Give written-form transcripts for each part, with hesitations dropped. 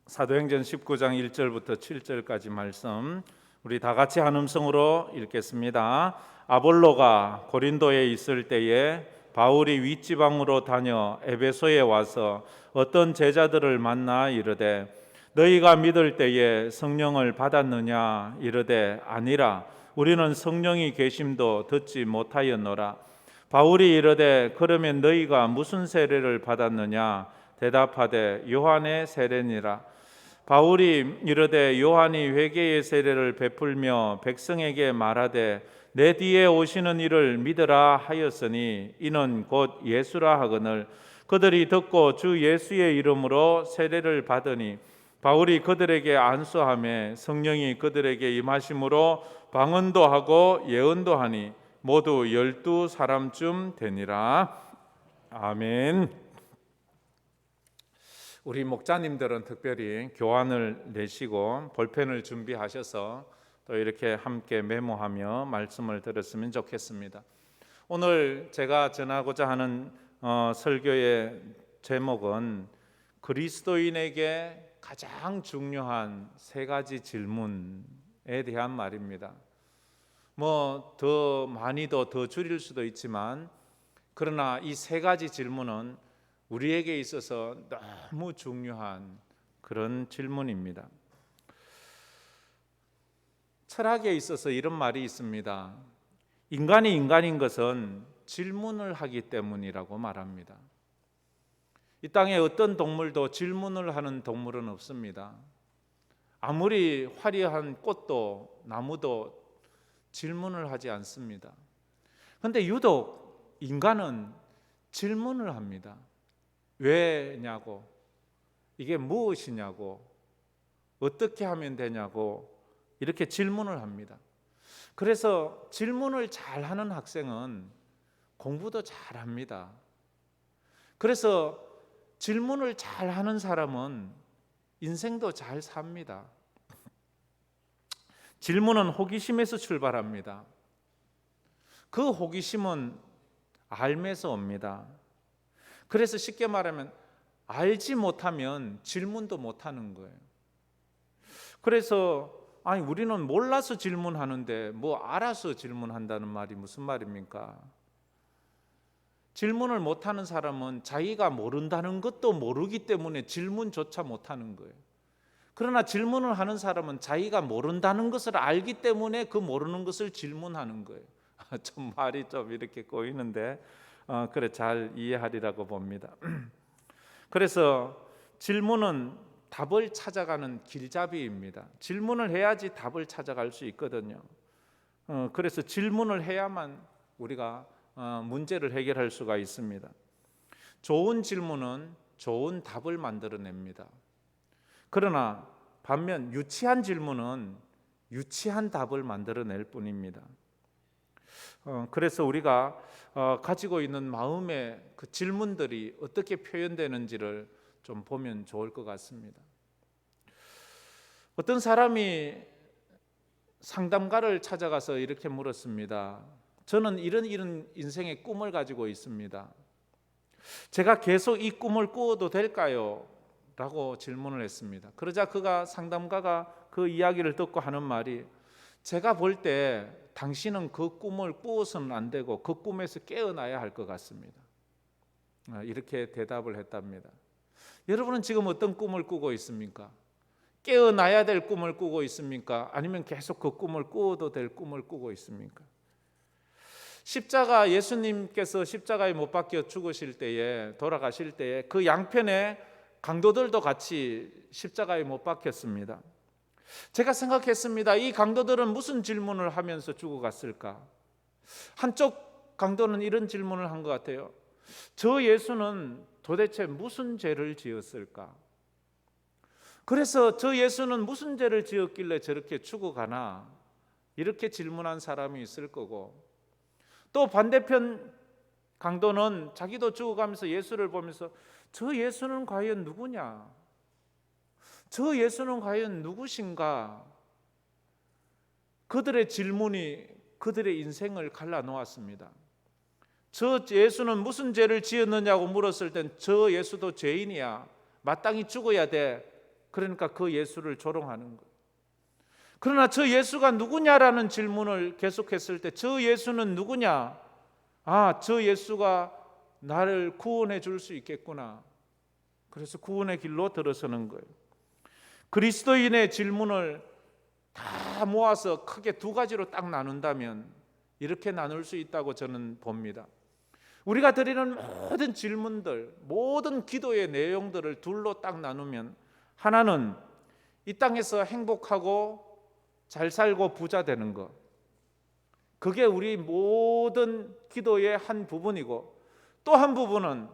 사도행전 19장 1절부터 7절까지 말씀 우리 다 같이 한 음성으로 읽겠습니다. 아볼로가 고린도에 있을 때에 바울이 윗지방으로 다녀 에베소에 와서 어떤 제자들을 만나 이르되 너희가 믿을 때에 성령을 받았느냐 이르되 아니라 우리는 성령이 계심도 듣지 못하였노라. 바울이 이르되 그러면 너희가 무슨 세례를 받았느냐 대답하되 요한의 세례니라. 바울이 이르되 요한이 회개의 세례를 베풀며 백성에게 말하되 내 뒤에 오시는 이를 믿으라 하였으니 이는 곧 예수라 하거늘 그들이 듣고 주 예수의 이름으로 세례를 받으니 바울이 그들에게 안수하며 성령이 그들에게 임하심으로 방언도 하고 예언도 하니 모두 12사람쯤 되니라. 아멘. 우리 목자님들은 특별히 교환을 내시고 볼펜을 준비하셔서 또 이렇게 함께 메모하며 말씀을 들었으면 좋겠습니다. 오늘 제가 전하고자 하는 설교의 제목은 그리스도인에게 가장 중요한 세 가지 질문에 대한 말입니다. 더 많이도 더 줄일 수도 있지만 그러나 이 세 가지 질문은 우리에게 있어서 너무 중요한 그런 질문입니다. 철학에 있어서 이런 말이 있습니다. 인간이 인간인 것은 질문을 하기 때문이라고 말합니다. 이 땅에 어떤 동물도 질문을 하는 동물은 없습니다. 아무리 화려한 꽃도 나무도 질문을 하지 않습니다. 그런데 유독 인간은 질문을 합니다. 왜냐고, 이게 무엇이냐고, 어떻게 하면 되냐고 이렇게 질문을 합니다. 그래서 질문을 잘하는 학생은 공부도 잘합니다. 그래서 질문을 잘하는 사람은 인생도 잘 삽니다. 질문은 호기심에서 출발합니다. 그 호기심은 알면서 옵니다. 그래서 쉽게 말하면 알지 못하면 질문도 못하는 거예요. 그래서 우리는 몰라서 질문하는데 알아서 질문한다는 말이 무슨 말입니까? 질문을 못하는 사람은 자기가 모른다는 것도 모르기 때문에 질문조차 못하는 거예요. 그러나 질문을 하는 사람은 자기가 모른다는 것을 알기 때문에 그 모르는 것을 질문하는 거예요. 좀 말이 좀 이렇게 꼬이는데 그래 잘 이해하리라고 봅니다. 그래서 질문은 답을 찾아가는 길잡이입니다. 질문을 해야지 답을 찾아갈 수 있거든요. 그래서 질문을 해야만 우리가 문제를 해결할 수가 있습니다. 좋은 질문은 좋은 답을 만들어냅니다. 그러나 반면 유치한 질문은 유치한 답을 만들어낼 뿐입니다. 그래서 우리가 가지고 있는 마음의 그 질문들이 어떻게 표현되는지를 좀 보면 좋을 것 같습니다. 어떤 사람이 상담가를 찾아가서 이렇게 물었습니다. 저는 이런 인생의 꿈을 가지고 있습니다. 제가 계속 이 꿈을 꾸어도 될까요? 라고 질문을 했습니다. 그러자 상담가가 그 이야기를 듣고 하는 말이 제가 볼 때 당신은 그 꿈을 꾸어서는 안 되고 그 꿈에서 깨어나야 할 것 같습니다. 이렇게 대답을 했답니다. 여러분은 지금 어떤 꿈을 꾸고 있습니까? 깨어나야 될 꿈을 꾸고 있습니까? 아니면 계속 그 꿈을 꾸어도 될 꿈을 꾸고 있습니까? 예수님께서 십자가에 못 박혀 죽으실 때에 돌아가실 때에 그 양편에 강도들도 같이 십자가에 못 박혔습니다. 제가 생각했습니다. 이 강도들은 무슨 질문을 하면서 죽어갔을까? 한쪽 강도는 이런 질문을 한 것 같아요. 저 예수는 도대체 무슨 죄를 지었을까? 그래서 저 예수는 무슨 죄를 지었길래 저렇게 죽어가나? 이렇게 질문한 사람이 있을 거고, 또 반대편 강도는 자기도 죽어가면서 예수를 보면서 저 예수는 과연 누구냐? 저 예수는 과연 누구신가? 그들의 질문이 그들의 인생을 갈라놓았습니다. 저 예수는 무슨 죄를 지었느냐고 물었을 땐 저 예수도 죄인이야. 마땅히 죽어야 돼. 그러니까 그 예수를 조롱하는 거예요. 그러나 저 예수가 누구냐라는 질문을 계속했을 때 저 예수는 누구냐? 아, 저 예수가 나를 구원해 줄 수 있겠구나. 그래서 구원의 길로 들어서는 거예요. 그리스도인의 질문을 다 모아서 크게 두 가지로 딱 나눈다면 이렇게 나눌 수 있다고 저는 봅니다. 우리가 드리는 모든 질문들, 모든 기도의 내용들을 둘로 딱 나누면 하나는 이 땅에서 행복하고 잘 살고 부자 되는 것, 그게 우리 모든 기도의 한 부분이고, 또 한 부분은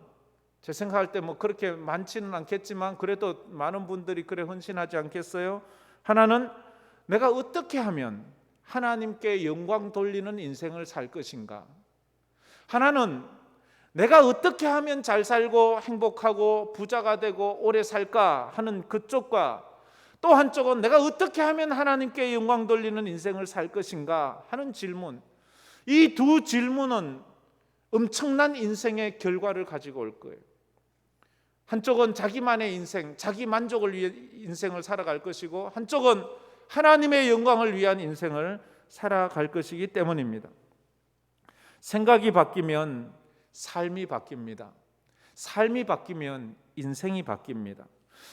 제 생각할 때 뭐 그렇게 많지는 않겠지만 그래도 많은 분들이 그래 헌신하지 않겠어요? 하나는 내가 어떻게 하면 하나님께 영광 돌리는 인생을 살 것인가? 하나는 내가 어떻게 하면 잘 살고 행복하고 부자가 되고 오래 살까 하는 그쪽과, 또 한쪽은 내가 어떻게 하면 하나님께 영광 돌리는 인생을 살 것인가 하는 질문. 이 두 질문은 엄청난 인생의 결과를 가지고 올 거예요. 한쪽은 자기만의 인생, 자기 만족을 위해 인생을 살아갈 것이고, 한쪽은 하나님의 영광을 위한 인생을 살아갈 것이기 때문입니다. 생각이 바뀌면 삶이 바뀝니다. 삶이 바뀌면 인생이 바뀝니다.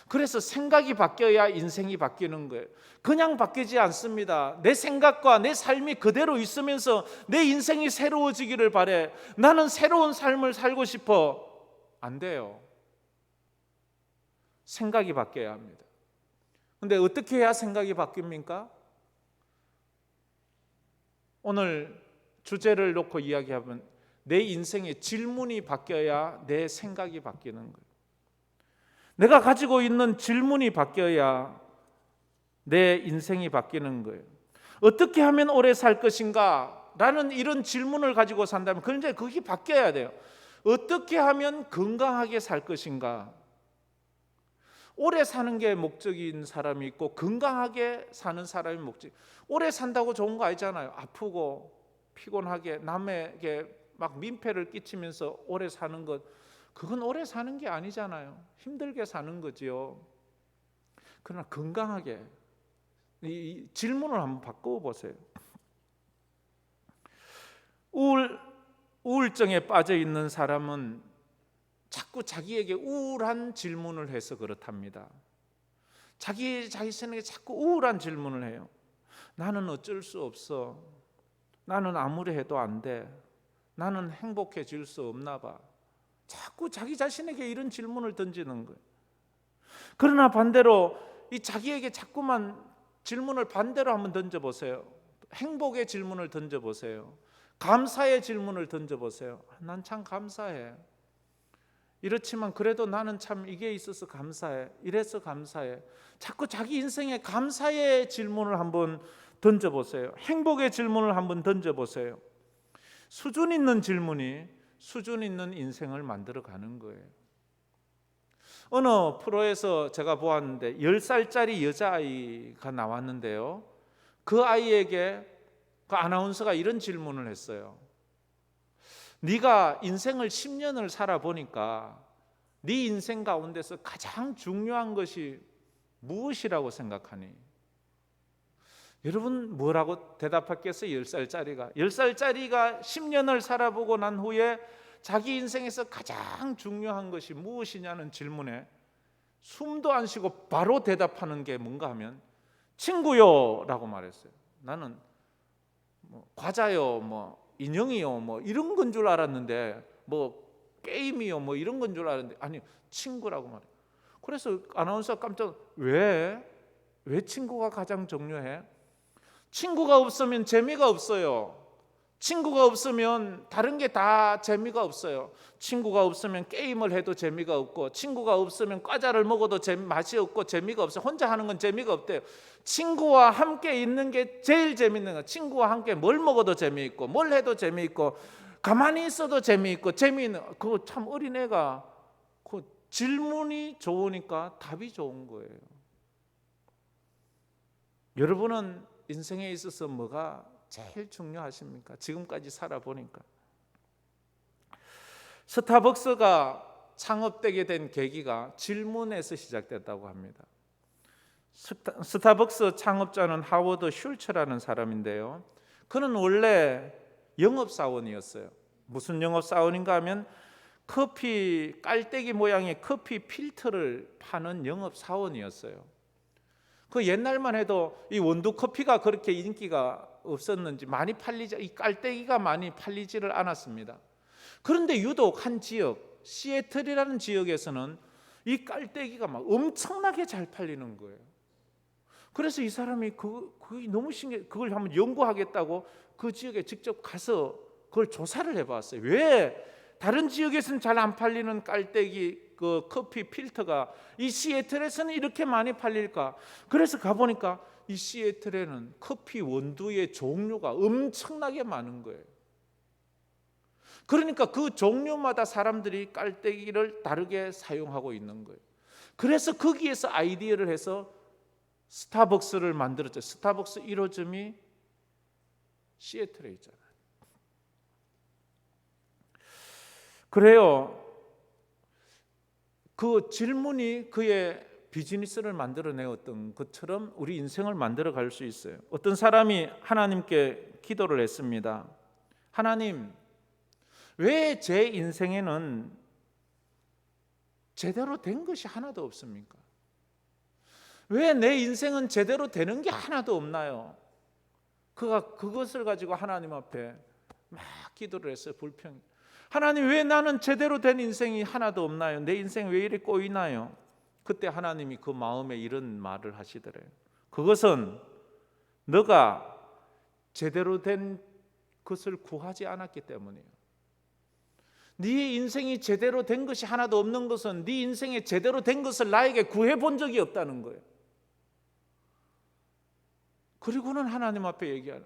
그래서 생각이 바뀌어야 인생이 바뀌는 거예요. 그냥 바뀌지 않습니다. 내 생각과 내 삶이 그대로 있으면서 내 인생이 새로워지기를 바래. 나는 새로운 삶을 살고 싶어. 안 돼요. 생각이 바뀌어야 합니다. 근데 어떻게 해야 생각이 바뀝니까? 오늘 주제를 놓고 이야기하면 내 인생의 질문이 바뀌어야 내 생각이 바뀌는 거예요. 내가 가지고 있는 질문이 바뀌어야 내 인생이 바뀌는 거예요. 어떻게 하면 오래 살 것인가? 라는 이런 질문을 가지고 산다면 그게 바뀌어야 돼요. 어떻게 하면 건강하게 살 것인가? 오래 사는 게 목적인 사람이 있고 건강하게 사는 사람이 목적. 오래 산다고 좋은 거 아니잖아요. 아프고 피곤하게 남에게 막 민폐를 끼치면서 오래 사는 것, 그건 오래 사는 게 아니잖아요. 힘들게 사는 거지요. 그러나 건강하게, 이 질문을 한번 바꿔 보세요. 우울증에 빠져 있는 사람은 자꾸 자기에게 우울한 질문을 해서 그렇답니다. 자기 자신에게 자꾸 우울한 질문을 해요. 나는 어쩔 수 없어. 나는 아무리 해도 안 돼. 나는 행복해질 수 없나 봐. 자꾸 자기 자신에게 이런 질문을 던지는 거예요. 그러나 반대로 이 자기에게 자꾸만 질문을 반대로 한번 던져보세요. 행복의 질문을 던져보세요. 감사의 질문을 던져보세요. 난 참 감사해. 이렇지만 그래도 나는 참 이게 있어서 감사해. 이래서 감사해. 자꾸 자기 인생에 감사의 질문을 한번 던져보세요. 행복의 질문을 한번 던져보세요. 수준 있는 질문이 수준 있는 인생을 만들어가는 거예요. 어느 프로에서 제가 보았는데 10살짜리 여자아이가 나왔는데요, 그 아이에게 그 아나운서가 이런 질문을 했어요. 네가 인생을 10년을 살아보니까 네 인생 가운데서 가장 중요한 것이 무엇이라고 생각하니? 여러분 뭐라고 대답했겠어요? 10살짜리가 10년을 살아보고 난 후에 자기 인생에서 가장 중요한 것이 무엇이냐는 질문에 숨도 안 쉬고 바로 대답하는 게 뭔가 하면 친구요 라고 말했어요. 나는 뭐 과자요, 뭐 인형이요, 뭐 이런 건 줄 알았는데, 뭐 게임이요, 뭐 이런 건 줄 알았는데 아니 친구라고 말해요. 그래서 아나운서가 깜짝, 왜 친구가 가장 중요해? 친구가 없으면 재미가 없어요. 친구가 없으면 다른 게 다 재미가 없어요. 친구가 없으면 게임을 해도 재미가 없고, 친구가 없으면 과자를 먹어도 맛이 없고 재미가 없어요. 혼자 하는 건 재미가 없대요. 친구와 함께 있는 게 제일 재밌는 거예요. 친구와 함께 뭘 먹어도 재미있고 뭘 해도 재미있고 가만히 있어도 재미있고 재미있는, 그거 참 어린애가 그 질문이 좋으니까 답이 좋은 거예요. 여러분은 인생에 있어서 뭐가 제일 중요하십니까? 지금까지 살아보니까. 스타벅스가 창업되게 된 계기가 질문에서 시작됐다고 합니다. 스타벅스 창업자는 하워드 슐츠라는 사람인데요. 그는 원래 영업사원이었어요. 무슨 영업사원인가 하면 커피 깔때기 모양의 커피 필터를 파는 영업사원이었어요. 그 옛날만 해도 이 원두 커피가 그렇게 인기가 없었는지 많이 이 깔때기가 많이 팔리지를 않았습니다. 그런데 유독 한 지역, 시애틀이라는 지역에서는 이 깔때기가 막 엄청나게 잘 팔리는 거예요. 그래서 이 사람이 그게 너무 신기해. 그걸 한번 연구하겠다고 그 지역에 직접 가서 그걸 조사를 해봤어요. 왜 다른 지역에서는 잘 안 팔리는 깔때기 그 커피 필터가 이 시애틀에서는 이렇게 많이 팔릴까? 그래서 가보니까 이 시애틀에는 커피 원두의 종류가 엄청나게 많은 거예요. 그러니까 그 종류마다 사람들이 깔때기를 다르게 사용하고 있는 거예요. 그래서 거기에서 아이디어를 해서 스타벅스를 만들었죠. 스타벅스 1호점이 시애틀에 있잖아요. 그래요. 그 질문이 그의 비즈니스를 만들어내었던 것처럼 우리 인생을 만들어 갈 수 있어요. 어떤 사람이 하나님께 기도를 했습니다. 하나님, 왜 제 인생에는 제대로 된 것이 하나도 없습니까? 왜 내 인생은 제대로 되는 게 하나도 없나요? 그가 그것을 가지고 하나님 앞에 막 기도를 했어요. 불평. 하나님, 왜 나는 제대로 된 인생이 하나도 없나요? 내 인생 왜 이리 꼬이나요? 그때 하나님이 그 마음에 이런 말을 하시더래요. 그것은 너가 제대로 된 것을 구하지 않았기 때문이에요. 네 인생이 제대로 된 것이 하나도 없는 것은 네 인생에 제대로 된 것을 나에게 구해 본 적이 없다는 거예요. 그리고는 하나님 앞에 얘기하는,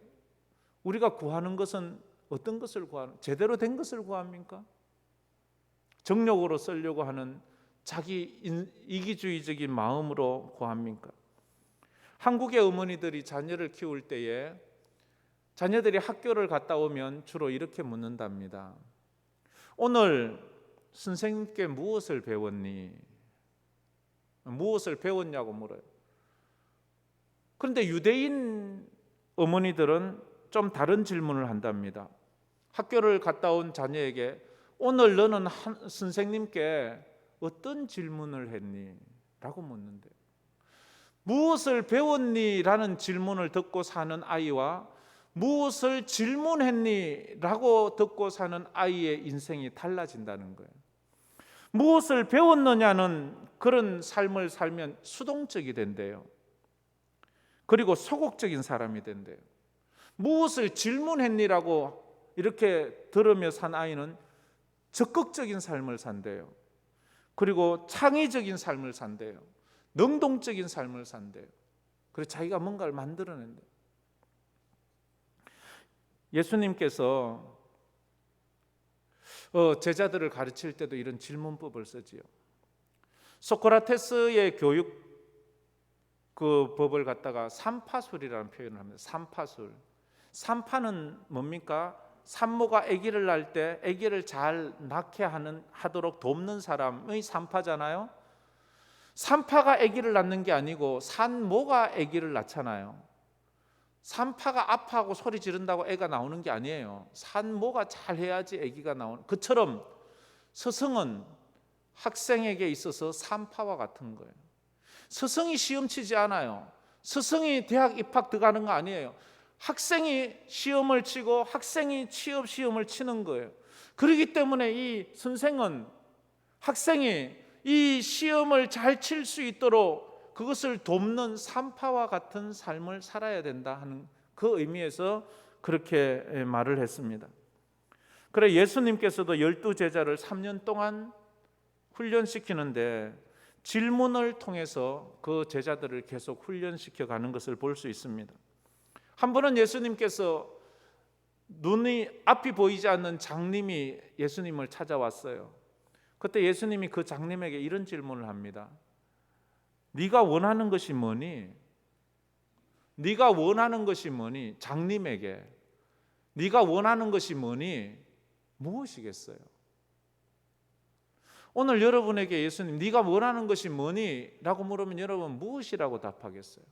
우리가 구하는 것은 어떤 것을 구하는, 제대로 된 것을 구합니까? 정욕으로 쓰려고 하는 자기 이기주의적인 마음으로 구합니까? 한국의 어머니들이 자녀를 키울 때에 자녀들이 학교를 갔다 오면 주로 이렇게 묻는답니다. 오늘 선생님께 무엇을 배웠니? 무엇을 배웠냐고 물어요. 그런데 유대인 어머니들은 좀 다른 질문을 한답니다. 학교를 갔다 온 자녀에게 오늘 너는 선생님께 어떤 질문을 했니? 라고 묻는데, 무엇을 배웠니? 라는 질문을 듣고 사는 아이와 무엇을 질문했니? 라고 듣고 사는 아이의 인생이 달라진다는 거예요. 무엇을 배웠느냐는 그런 삶을 살면 수동적이 된대요. 그리고 소극적인 사람이 된대요. 무엇을 질문했니라고 이렇게 들으며 산 아이는 적극적인 삶을 산대요. 그리고 창의적인 삶을 산대요. 능동적인 삶을 산대요. 그래서 자기가 뭔가를 만들어낸대요. 예수님께서 제자들을 가르칠 때도 이런 질문법을 쓰지요. 소크라테스의 교육 그 법을 갖다가 삼파술이라는 표현을 합니다. 삼파술. 삼파는 뭡니까? 산모가 아기를 낳을 때 아기를 잘 낳게 하도록 돕는 사람의 산파잖아요. 산파가 아기를 낳는 게 아니고 산모가 아기를 낳잖아요. 산파가 아파하고 소리 지른다고 애가 나오는 게 아니에요. 산모가 잘 해야지 아기가 나오는. 그처럼 스승은 학생에게 있어서 산파와 같은 거예요. 스승이 시험 치지 않아요. 스승이 대학 입학 들어가는 거 아니에요. 학생이 시험을 치고 학생이 취업 시험을 치는 거예요. 그렇기 때문에 이 선생은 학생이 이 시험을 잘 칠 수 있도록 그것을 돕는 산파와 같은 삶을 살아야 된다 하는 그 의미에서 그렇게 말을 했습니다. 그래 예수님께서도 12제자를 3년 동안 훈련시키는데 질문을 통해서 그 제자들을 계속 훈련시켜 가는 것을 볼 수 있습니다. 한 번은 예수님께서 눈이 앞이 보이지 않는 장님이 예수님을 찾아왔어요. 그때 예수님이 그 장님에게 이런 질문을 합니다. 네가 원하는 것이 뭐니? 네가 원하는 것이 뭐니? 장님에게 네가 원하는 것이 뭐니? 무엇이겠어요? 오늘 여러분에게 예수님 네가 원하는 것이 뭐니? 라고 물으면 여러분 무엇이라고 답하겠어요?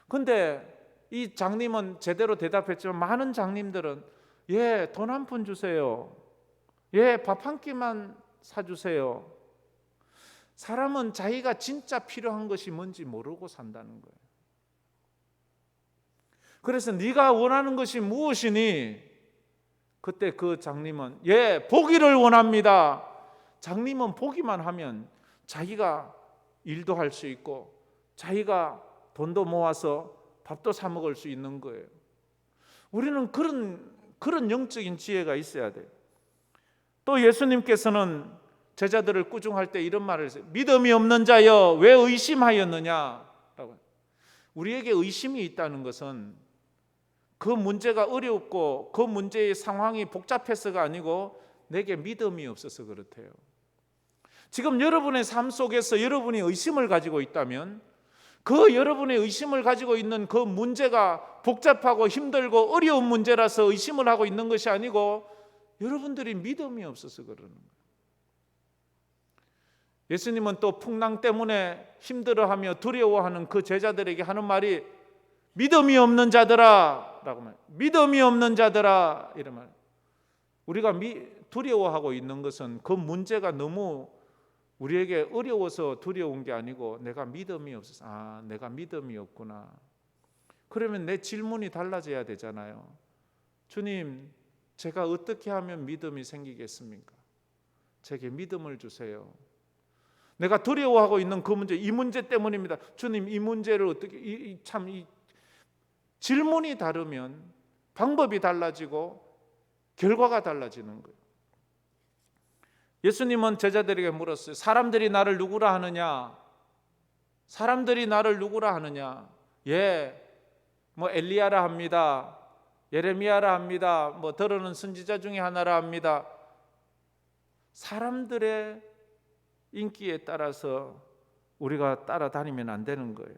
근데 이 장님은 제대로 대답했지만 많은 장님들은 예, 돈 한 푼 주세요. 예, 밥 한 끼만 사주세요. 사람은 자기가 진짜 필요한 것이 뭔지 모르고 산다는 거예요. 그래서 네가 원하는 것이 무엇이니? 그때 그 장님은 예, 보기를 원합니다. 장님은 보기만 하면 자기가 일도 할 수 있고 자기가 돈도 모아서 밥도 사 먹을 수 있는 거예요. 우리는 그런 영적인 지혜가 있어야 돼요. 또 예수님께서는 제자들을 꾸중할 때 이런 말을 했어요. 믿음이 없는 자여 왜 의심하였느냐? 우리에게 의심이 있다는 것은 그 문제가 어렵고 그 문제의 상황이 복잡해서가 아니고 내게 믿음이 없어서 그렇대요. 지금 여러분의 삶 속에서 여러분이 의심을 가지고 있다면 그 여러분의 의심을 가지고 있는 그 문제가 복잡하고 힘들고 어려운 문제라서 의심을 하고 있는 것이 아니고 여러분들이 믿음이 없어서 그러는 거예요. 예수님은 또 풍랑 때문에 힘들어하며 두려워하는 그 제자들에게 하는 말이 믿음이 없는 자들아 라고 말해요. 믿음이 없는 자들아 이런 말. 우리가 두려워하고 있는 것은 그 문제가 너무 우리에게 어려워서 두려운 게 아니고 내가 믿음이 없어서 내가 믿음이 없구나. 그러면 내 질문이 달라져야 되잖아요. 주님, 제가 어떻게 하면 믿음이 생기겠습니까? 제게 믿음을 주세요. 내가 두려워하고 있는 그 문제, 이 문제 때문입니다. 주님, 이 문제를 어떻게 질문이 다르면 방법이 달라지고 결과가 달라지는 거예요. 예수님은 제자들에게 물었어요. 사람들이 나를 누구라 하느냐? 사람들이 나를 누구라 하느냐? 예, 뭐 엘리야라 합니다. 예레미야라 합니다. 뭐 더러는 선지자 중에 하나라 합니다. 사람들의 인기에 따라서 우리가 따라다니면 안 되는 거예요.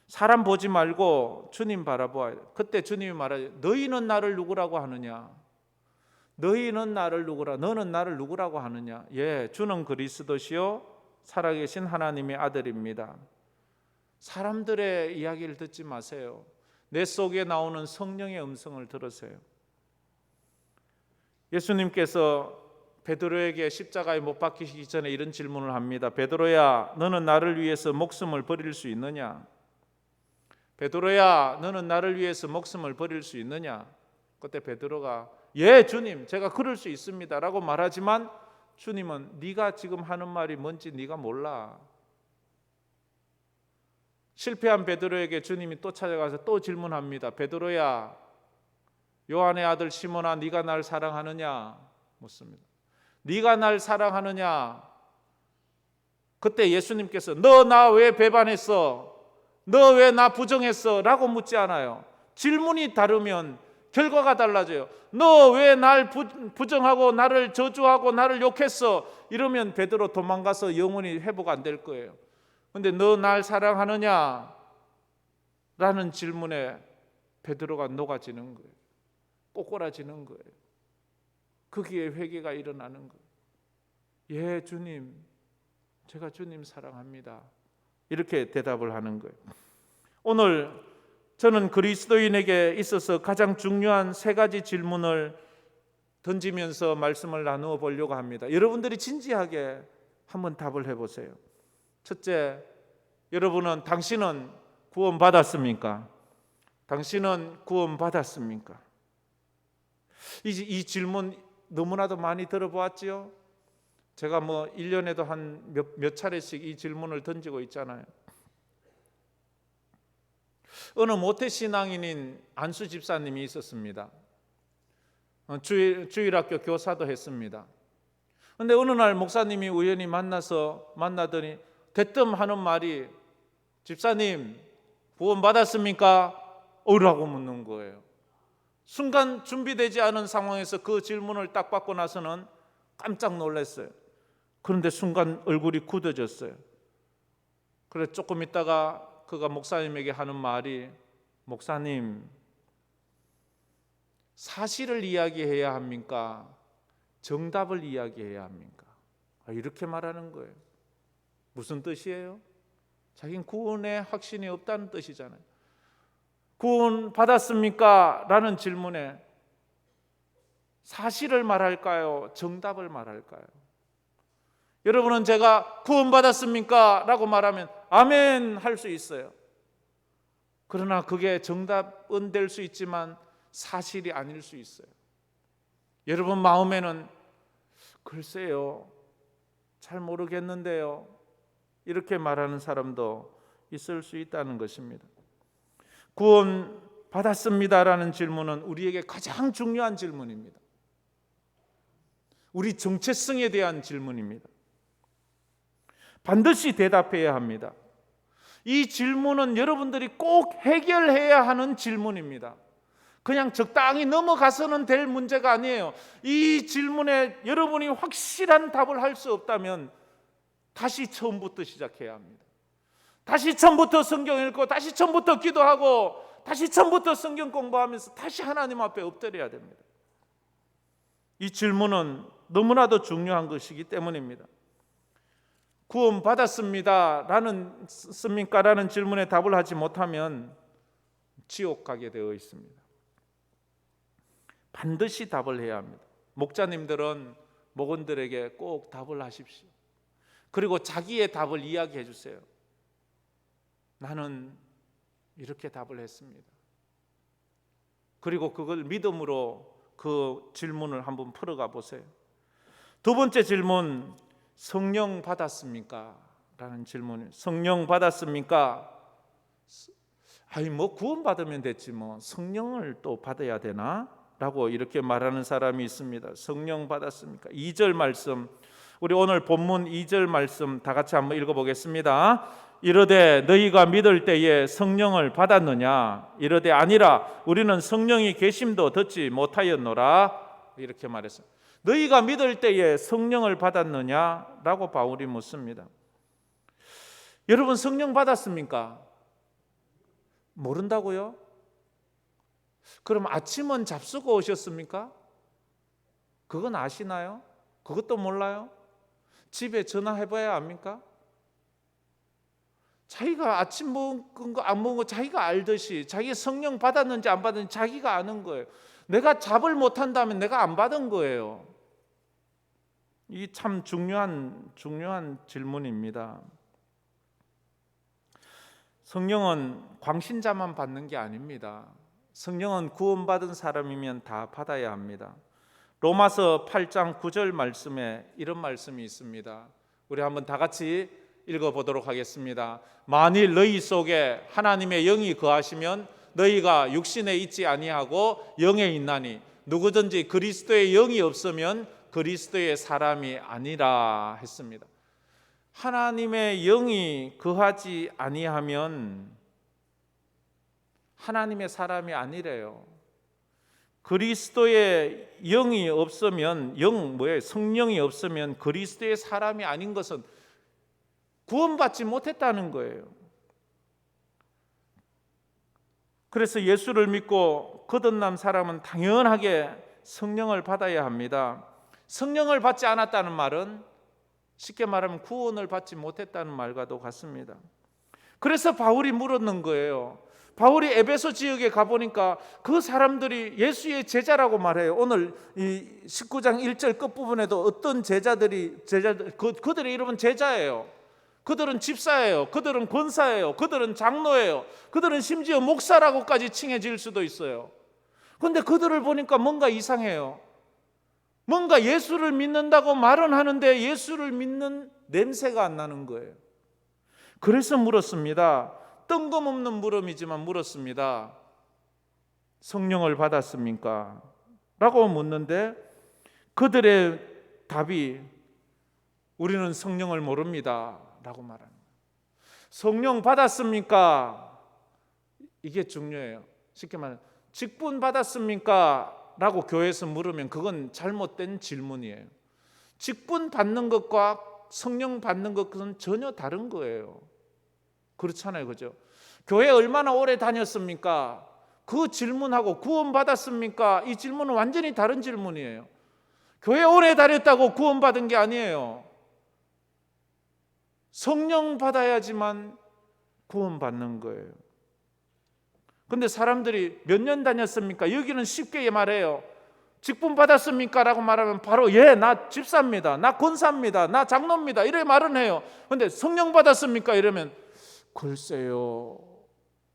사람 보지 말고 주님 바라보아야 돼요. 그때 주님이 말하죠. 너희는 나를 누구라고 하느냐? 너희는 나를 누구라? 너는 나를 누구라고 하느냐? 예, 주는 그리스도시요 살아계신 하나님의 아들입니다. 사람들의 이야기를 듣지 마세요. 내 속에 나오는 성령의 음성을 들으세요. 예수님께서 베드로에게 십자가에 못 박히시기 전에 이런 질문을 합니다. 베드로야, 너는 나를 위해서 목숨을 버릴 수 있느냐? 베드로야, 너는 나를 위해서 목숨을 버릴 수 있느냐? 그때 베드로가 예, 주님, 제가 그럴 수 있습니다 라고 말하지만 주님은 네가 지금 하는 말이 뭔지 네가 몰라. 실패한 베드로에게 주님이 또 찾아가서 또 질문합니다. 베드로야, 요한의 아들 시몬아, 네가 날 사랑하느냐? 묻습니다. 네가 날 사랑하느냐? 그때 예수님께서 너 나 왜 배반했어? 너 왜 나 부정했어? 라고 묻지 않아요. 질문이 다르면 결과가 달라져요. 너 왜 날 부정하고 나를 저주하고 나를 욕했어? 이러면 베드로 도망가서 영원히 회복 안 될 거예요. 근데 너 날 사랑하느냐? 라는 질문에 베드로가 녹아지는 거예요. 꼬꾸라지는 거예요. 거기에 회개가 일어나는 거예요. 예, 주님, 제가 주님 사랑합니다. 이렇게 대답을 하는 거예요. 오늘 저는 그리스도인에게 있어서 가장 중요한 세 가지 질문을 던지면서 말씀을 나누어 보려고 합니다. 여러분들이 진지하게 한번 답을 해보세요. 첫째, 당신은 구원받았습니까? 당신은 구원받았습니까? 이 질문 너무나도 많이 들어보았지요? 제가 1년에도 한 몇 차례씩 이 질문을 던지고 있잖아요. 어느 모태신앙인인 안수 집사님이 있었습니다. 주일학교 교사도 했습니다. 그런데 어느 날 목사님이 우연히 만나더니 대뜸 하는 말이 집사님 구원 받았습니까? 라고 묻는 거예요. 순간 준비되지 않은 상황에서 그 질문을 딱 받고 나서는 깜짝 놀랐어요. 그런데 순간 얼굴이 굳어졌어요. 그래 조금 있다가 그가 목사님에게 하는 말이 목사님, 사실을 이야기해야 합니까? 정답을 이야기해야 합니까? 이렇게 말하는 거예요. 무슨 뜻이에요? 자기는 구원에 확신이 없다는 뜻이잖아요. 구원 받았습니까? 라는 질문에 사실을 말할까요? 정답을 말할까요? 여러분은 제가 구원 받았습니까? 라고 말하면 아멘 할 수 있어요. 그러나 그게 정답은 될 수 있지만 사실이 아닐 수 있어요. 여러분 마음에는 글쎄요, 잘 모르겠는데요, 이렇게 말하는 사람도 있을 수 있다는 것입니다. 구원 받았습니다라는 질문은 우리에게 가장 중요한 질문입니다. 우리 정체성에 대한 질문입니다. 반드시 대답해야 합니다. 이 질문은 여러분들이 꼭 해결해야 하는 질문입니다. 그냥 적당히 넘어가서는 될 문제가 아니에요. 이 질문에 여러분이 확실한 답을 할 수 없다면 다시 처음부터 시작해야 합니다. 다시 처음부터 성경 읽고 다시 처음부터 기도하고 다시 처음부터 성경 공부하면서 다시 하나님 앞에 엎드려야 됩니다. 이 질문은 너무나도 중요한 것이기 때문입니다. 구원 받았습니까? 라는 질문에 답을 하지 못하면 지옥 가게 되어 있습니다. 반드시 답을 해야 합니다. 목자님들은 목원들에게 꼭 답을 하십시오. 그리고 자기의 답을 이야기해 주세요. 나는 이렇게 답을 했습니다. 그리고 그걸 믿음으로 그 질문을 한번 풀어가 보세요. 두 번째 질문, 성령 받았습니까? 라는 질문이에요. 성령 받았습니까? 구원 받으면 됐지 성령을 또 받아야 되나? 라고 이렇게 말하는 사람이 있습니다. 성령 받았습니까? 2절 말씀, 우리 오늘 본문 2절 말씀 다 같이 한번 읽어보겠습니다. 이르되 너희가 믿을 때에 성령을 받았느냐? 이르되 아니라 우리는 성령이 계심도 듣지 못하였노라. 이렇게 말했어요. 너희가 믿을 때에 성령을 받았느냐? 라고 바울이 묻습니다. 여러분 성령 받았습니까? 모른다고요? 그럼 아침은 잡수고 오셨습니까? 그건 아시나요? 그것도 몰라요? 집에 전화해봐야 압니까? 자기가 아침 먹은 거 안 먹은 거 자기가 알듯이 자기 성령 받았는지 안 받았는지 자기가 아는 거예요. 내가 답을 못한다면 내가 안 받은 거예요. 이 참 중요한 질문입니다. 성령은 광신자만 받는 게 아닙니다. 성령은 구원받은 사람이면 다 받아야 합니다. 로마서 8장 9절 말씀에 이런 말씀이 있습니다. 우리 한번 다 같이 읽어보도록 하겠습니다. 만일 너희 속에 하나님의 영이 거하시면 너희가 육신에 있지 아니하고 영에 있나니 누구든지 그리스도의 영이 없으면 그리스도의 사람이 아니라 했습니다. 하나님의 영이 거하지 아니하면 하나님의 사람이 아니래요. 그리스도의 영이 없으면 성령이 없으면 그리스도의 사람이 아닌 것은 구원받지 못했다는 거예요. 그래서 예수를 믿고 거듭난 사람은 당연하게 성령을 받아야 합니다. 성령을 받지 않았다는 말은 쉽게 말하면 구원을 받지 못했다는 말과도 같습니다. 그래서 바울이 물었는 거예요. 바울이 에베소 지역에 가보니까 그 사람들이 예수의 제자라고 말해요. 오늘 이 19장 1절 끝부분에도 어떤 제자들이 그들의 이름은 제자예요. 그들은 집사예요. 그들은 권사예요. 그들은 장로예요. 그들은 심지어 목사라고까지 칭해질 수도 있어요. 그런데 그들을 보니까 뭔가 이상해요. 뭔가 예수를 믿는다고 말은 하는데 예수를 믿는 냄새가 안 나는 거예요. 그래서 물었습니다. 뜬금없는 물음이지만 물었습니다. 성령을 받았습니까? 라고 묻는데 그들의 답이 우리는 성령을 모릅니다 라고 말합니다. 성령 받았습니까? 이게 중요해요. 쉽게 말하면 직분 받았습니까? 라고 교회에서 물으면 그건 잘못된 질문이에요. 직분 받는 것과 성령 받는 것은 전혀 다른 거예요. 그렇잖아요, 그죠? 교회 얼마나 오래 다녔습니까? 그 질문하고 구원 받았습니까? 이 질문은 완전히 다른 질문이에요. 교회 오래 다녔다고 구원 받은 게 아니에요. 성령 받아야지만 구원받는 거예요. 근데 사람들이 몇 년 다녔습니까? 여기는 쉽게 말해요. 직분 받았습니까? 라고 말하면 바로 예, 나 집사입니다. 나 권사입니다. 나 장로입니다. 이렇게 말은 해요. 근데 성령 받았습니까? 이러면 글쎄요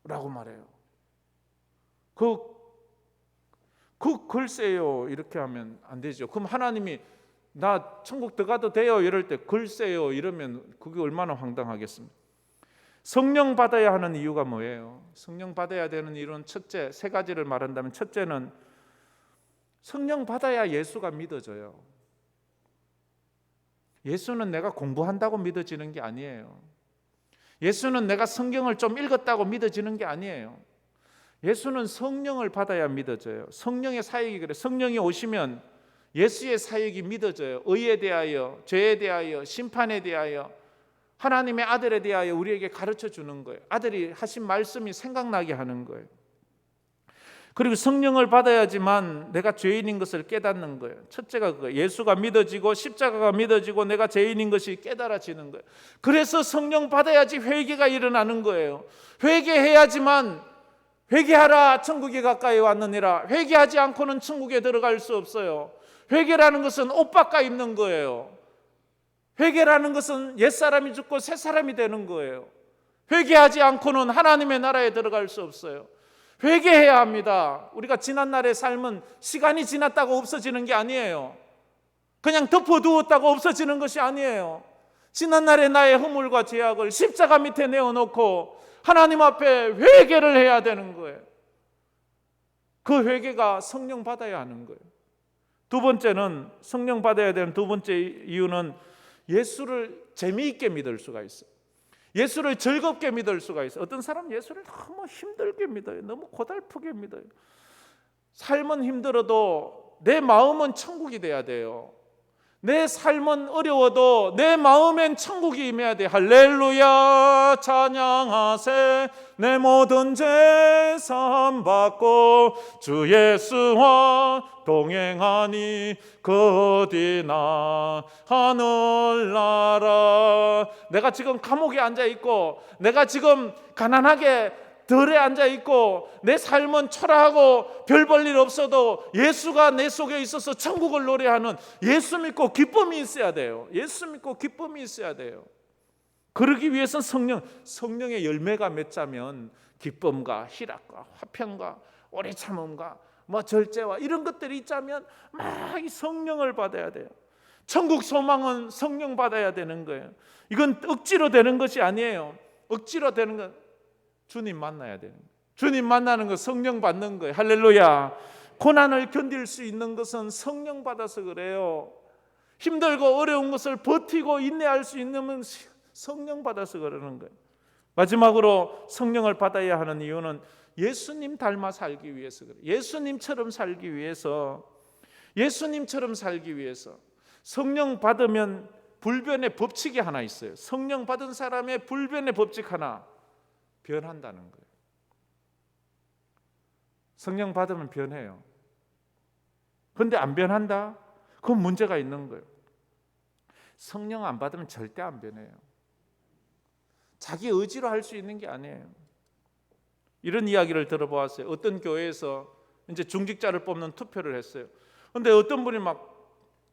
라고 말해요. 그 글쎄요 이렇게 하면 안 되죠. 그럼 하나님이 나 천국 들어가도 돼요 이럴 때 글쎄요 이러면 그게 얼마나 황당하겠습니까? 성령 받아야 하는 이유가 뭐예요? 성령 받아야 되는 이유는 첫째, 세 가지를 말한다면 첫째는 성령 받아야 예수가 믿어져요. 예수는 내가 공부한다고 믿어지는 게 아니에요. 예수는 내가 성경을 좀 읽었다고 믿어지는 게 아니에요. 예수는 성령을 받아야 믿어져요. 성령의 사역이 그래. 성령이 오시면 예수의 사역이 믿어져요. 의에 대하여, 죄에 대하여, 심판에 대하여, 하나님의 아들에 대하여 우리에게 가르쳐 주는 거예요. 아들이 하신 말씀이 생각나게 하는 거예요. 그리고 성령을 받아야지만 내가 죄인인 것을 깨닫는 거예요. 첫째가 그거예요. 예수가 믿어지고 십자가가 믿어지고 내가 죄인인 것이 깨달아지는 거예요. 그래서 성령 받아야지 회개가 일어나는 거예요. 회개해야지만 회개하라 천국이 가까이 왔느니라. 회개하지 않고는 천국에 들어갈 수 없어요. 회개라는 것은 옷 바꿔 입는 거예요. 회개라는 것은 옛사람이 죽고 새사람이 되는 거예요. 회개하지 않고는 하나님의 나라에 들어갈 수 없어요. 회개해야 합니다. 우리가 지난날의 삶은 시간이 지났다고 없어지는 게 아니에요. 그냥 덮어두었다고 없어지는 것이 아니에요. 지난날의 나의 허물과 죄악을 십자가 밑에 내어놓고 하나님 앞에 회개를 해야 되는 거예요. 그 회개가 성령 받아야 하는 거예요. 두 번째는 성령 받아야 되는 두 번째 이유는 예수를 재미있게 믿을 수가 있어요. 예수를 즐겁게 믿을 수가 있어요. 어떤 사람은 예수를 너무 힘들게 믿어요. 너무 고달프게 믿어요. 삶은 힘들어도 내 마음은 천국이 돼야 돼요. 내 삶은 어려워도 내 마음엔 천국이 임해야 돼. 할렐루야 찬양하세 내 모든 죄 사함 받고 주 예수와 동행하니 그 어디나 하늘나라. 내가 지금 감옥에 앉아있고 내가 지금 가난하게 들에 앉아있고 내 삶은 초라하고 별 볼 일 없어도 예수가 내 속에 있어서 천국을 노래하는 예수 믿고 기쁨이 있어야 돼요. 예수 믿고 기쁨이 있어야 돼요. 그러기 위해서는 성령의 열매가 맺자면 기쁨과 희락과 화평과 오래 참음과 절제와 이런 것들이 있자면 막 이 성령을 받아야 돼요. 천국 소망은 성령 받아야 되는 거예요. 이건 억지로 되는 것이 아니에요. 억지로 되는 건 주님 만나야 되는 거예요. 주님 만나는 거 성령 받는 거예요. 할렐루야. 고난을 견딜 수 있는 것은 성령 받아서 그래요. 힘들고 어려운 것을 버티고 인내할 수 있는 건 성령 받아서 그러는 거예요. 마지막으로 성령을 받아야 하는 이유는 예수님 닮아 살기 위해서 그래요. 예수님처럼 살기 위해서 성령 받으면 불변의 법칙이 하나 있어요. 성령 받은 사람의 불변의 법칙 하나, 변한다는 거예요. 성령 받으면 변해요. 그런데 안 변한다? 그건 문제가 있는 거예요. 성령 안 받으면 절대 안 변해요. 자기 의지로 할 수 있는 게 아니에요. 이런 이야기를 들어보았어요. 어떤 교회에서 이제 중직자를 뽑는 투표를 했어요. 그런데 어떤 분이 막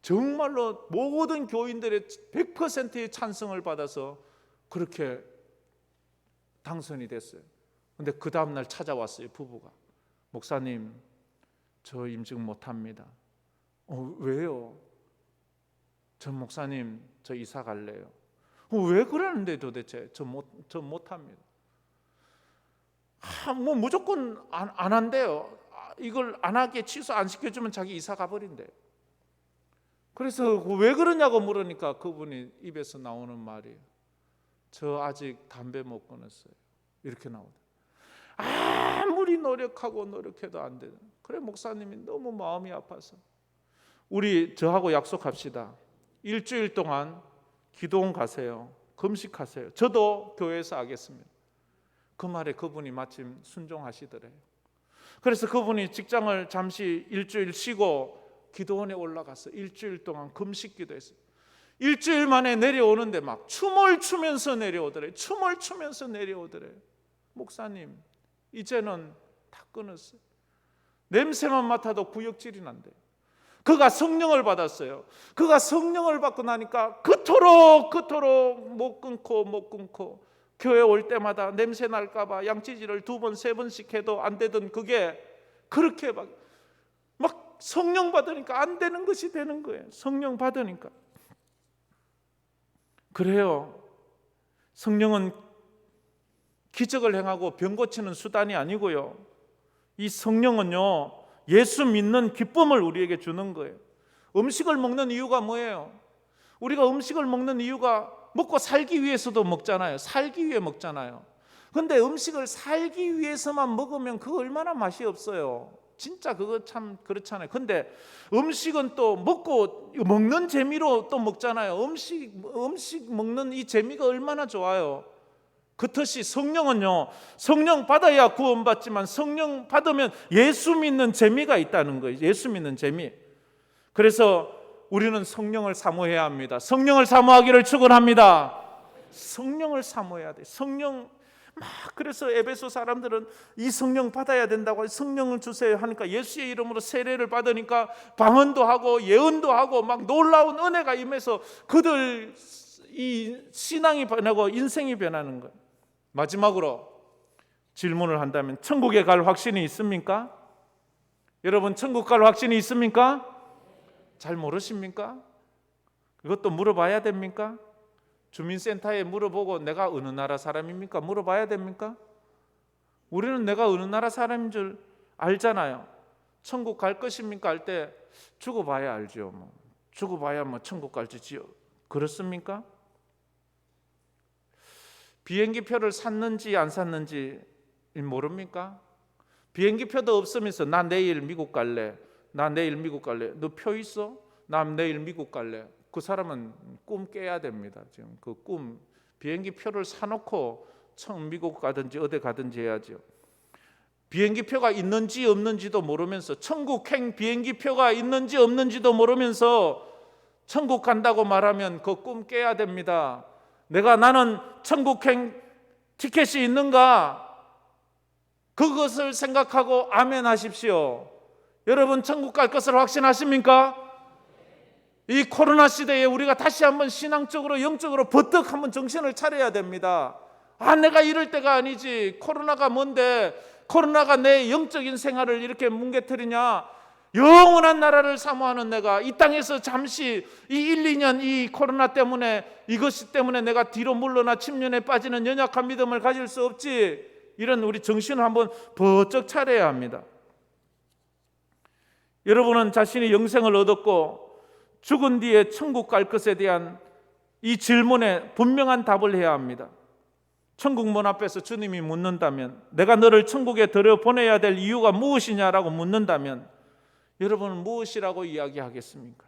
정말로 모든 교인들의 100%의 찬성을 받아서 그렇게 당선이 됐어요. 그런데 그 다음날 찾아왔어요. 부부가. 목사님, 저 임직 못합니다. 왜요? 전 목사님, 저 이사 갈래요. 왜 그러는데 도대체? 저 못합니다. 뭐 무조건 안 한대요. 이걸 안 하게 취소 안 시켜주면 자기 이사 가버린대요. 그래서 왜 그러냐고 물으니까 그분이 입에서 나오는 말이에요. 저 아직 담배 못 끊었어요. 이렇게 나오더라고요. 아무리 노력해도 안 되는. 그래 목사님이 너무 마음이 아파서 저하고 약속합시다. 일주일 동안 기도원 가세요. 금식하세요. 저도 교회에서 하겠습니다. 그 말에 그분이 마침 순종하시더래요. 그래서 그분이 직장을 잠시 일주일 쉬고 기도원에 올라가서 일주일 동안 금식 기도했어요. 일주일 만에 내려오는데 막 춤을 추면서 내려오더래. 춤을 추면서 내려오더래. 목사님, 이제는 다 끊었어요. 냄새만 맡아도 구역질이 난대. 그가 성령을 받았어요. 그가 성령을 받고 나니까 그토록 못 끊고 교회 올 때마다 냄새 날까 봐 양치질을 2번 3번씩 해도 안 되던 그게 그렇게 막 성령 받으니까 안 되는 것이 되는 거예요. 성령 받으니까. 그래요. 성령은 기적을 행하고 병 고치는 수단이 아니고요. 이 성령은요, 예수 믿는 기쁨을 우리에게 주는 거예요. 음식을 먹는 이유가 뭐예요? 우리가 음식을 먹는 이유가 먹고 살기 위해서도 먹잖아요. 살기 위해 먹잖아요. 그런데 음식을 살기 위해서만 먹으면 그거 얼마나 맛이 없어요. 진짜 그거 참 그렇잖아요. 근데 음식은 또 먹는 재미로 또 먹잖아요. 음식 먹는 이 재미가 얼마나 좋아요. 그렇듯이 성령은요, 성령 받아야 구원받지만 성령 받으면 예수 믿는 재미가 있다는 거예요. 예수 믿는 재미. 그래서 우리는 성령을 사모해야 합니다. 성령을 사모하기를 축원합니다. 성령을 사모해야 돼. 성령 그래서 에베소 사람들은 이 성령 받아야 된다고 성령을 주세요 하니까 예수의 이름으로 세례를 받으니까 방언도 하고 예언도 하고 막 놀라운 은혜가 임해서 그들 이 신앙이 변하고 인생이 변하는 거예요. 마지막으로 질문을 한다면 천국에 갈 확신이 있습니까? 여러분 천국 갈 확신이 있습니까? 잘 모르십니까? 이것도 물어봐야 됩니까? 주민센터에 물어보고 내가 어느 나라 사람입니까? 물어봐야 됩니까? 우리는 내가 어느 나라 사람인 줄 알잖아요. 천국 갈 것입니까? 할 때 죽어봐야 알죠. 죽어봐야 천국 갈지요. 그렇습니까? 비행기 표를 샀는지 안 샀는지 모릅니까? 비행기 표도 없으면서 나 내일 미국 갈래. 나 내일 미국 갈래. 너 표 있어? 나 내일 미국 갈래. 그 사람은 꿈 깨야 됩니다. 지금 그 꿈 비행기 표를 사놓고 미국 가든지 어디 가든지 해야죠. 비행기 표가 있는지 없는지도 모르면서 천국행 비행기 표가 있는지 없는지도 모르면서 천국 간다고 말하면 그 꿈 깨야 됩니다. 나는 천국행 티켓이 있는가? 그것을 생각하고 아멘 하십시오. 여러분 천국 갈 것을 확신하십니까? 이 코로나 시대에 우리가 다시 한번 신앙적으로 영적으로 버뜩 한번 정신을 차려야 됩니다. 내가 이럴 때가 아니지. 코로나가 뭔데 코로나가 내 영적인 생활을 이렇게 뭉개뜨리냐. 영원한 나라를 사모하는 내가 이 땅에서 잠시 이 1, 2년 이 코로나 때문에 이것 때문에 내가 뒤로 물러나 침륜에 빠지는 연약한 믿음을 가질 수 없지. 이런 우리 정신을 한번 번쩍 차려야 합니다. 여러분은 자신이 영생을 얻었고 죽은 뒤에 천국 갈 것에 대한 이 질문에 분명한 답을 해야 합니다. 천국 문 앞에서 주님이 묻는다면, 내가 너를 천국에 들여보내야 될 이유가 무엇이냐라고 묻는다면 여러분은 무엇이라고 이야기하겠습니까?